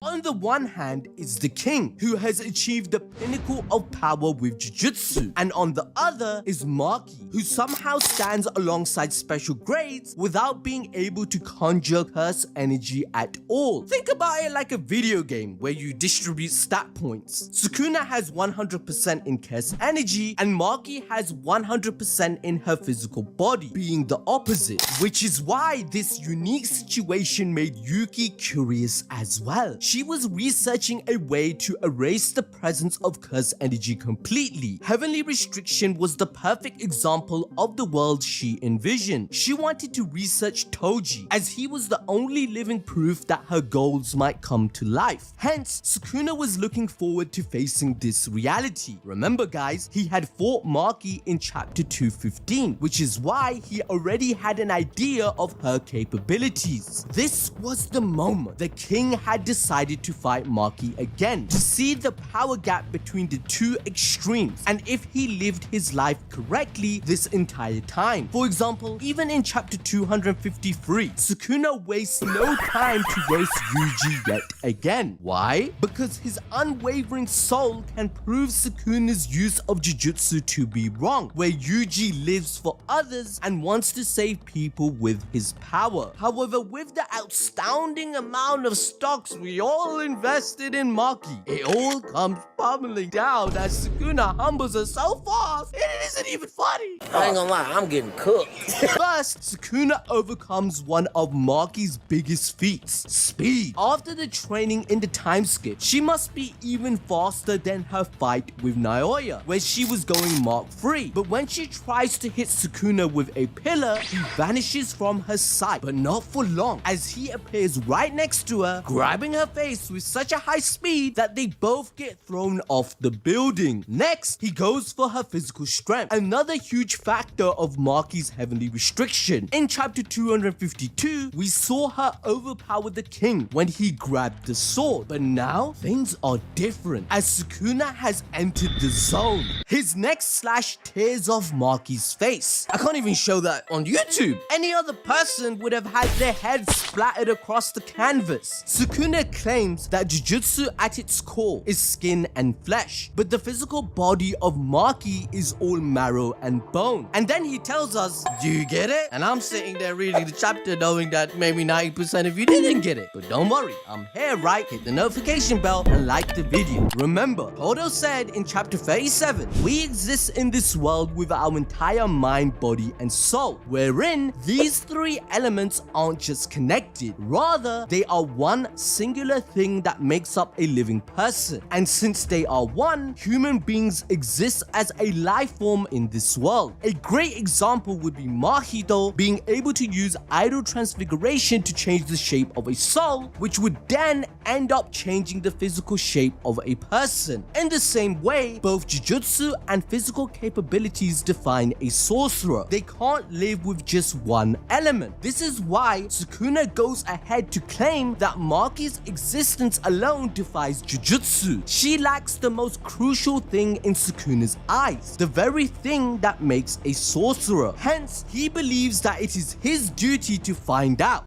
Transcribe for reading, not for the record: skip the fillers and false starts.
On the one hand is the king, who has achieved the pinnacle of power with Jujutsu, and on the other is Maki, who somehow stands alongside special grades without being able to conjure curse energy at all. Think about it like a video game where you distribute stat points. Sukuna has 100% in curse energy and Maki has 100% in her physical body, being the opposite, which is why this unique situation made Yuki curious as well. She was researching a way to erase the presence of curse energy completely. Heavenly Restriction was the perfect example of the world she envisioned. She wanted to research Toji, as he was the only living proof that her goals might come to life. Hence, Sukuna was looking forward to facing this reality. Remember guys, he had fought Maki in chapter 215, which is why he already had an idea of her capabilities. This was the moment the king had decided to fight Maki again, to see the power gap between the two extremes and if he lived his life correctly this entire time. For example, even in chapter 253, Sukuna wastes no time to roast Yuji yet again. Why? Because his unwavering soul can prove Sukuna's use of Jujutsu to be wrong, where Yuji lives for others and wants to save people with his power. However, with the astounding amount of stocks we all invested in Maki, it all comes bubbling down as Sukuna humbles her so fast, it isn't even funny. I ain't gonna lie, I'm getting cooked. First, Sukuna overcomes one of Maki's biggest feats, speed. After the training in the time skip, she must be even faster than her fight with Naoya, where she was going Mark 3. But when she tries to hit Sukuna with a pillar, he vanishes from her sight, but not for long, as he appears right next to her, grabbing her face with such a high speed that they both get thrown off the building. Next, he goes for her physical strength, another huge factor of Maki's heavenly restriction. In chapter 252, we saw her overpower the king when he grabbed the sword, but now things are different as Sukuna has entered the zone. His next slash tears off Maki's face. I can't even show that on YouTube. Any other person would have had their head splattered across the canvas. Sukuna claims that Jujutsu at its core is skin and flesh, but the physical body of Maki is all marrow and bone. And then he tells us, do you get it? And I'm sitting there reading the chapter knowing that maybe 90% of you didn't get it. But don't worry, I'm here, right? Hit the notification bell and like the video. Remember, Gojo said in chapter 37, we exist in this world with our entire mind, body, and soul, wherein these three elements aren't just connected, rather they are one singular thing that makes up a living person. And since they are one, human beings exist as a life form in this world. A great example would be Mahito being able to use idol transfiguration to change the shape of a soul, which would then end up changing the physical shape of a person. In the same way, both Jujutsu and physical capabilities define a sorcerer. They can't live with just one element. This is why Sukuna goes ahead to claim that Maki's existence alone defies Jujutsu. She lacks the most crucial thing in Sukuna's eyes, the very thing that makes a sorcerer. Hence, he believes that it is his duty to find out.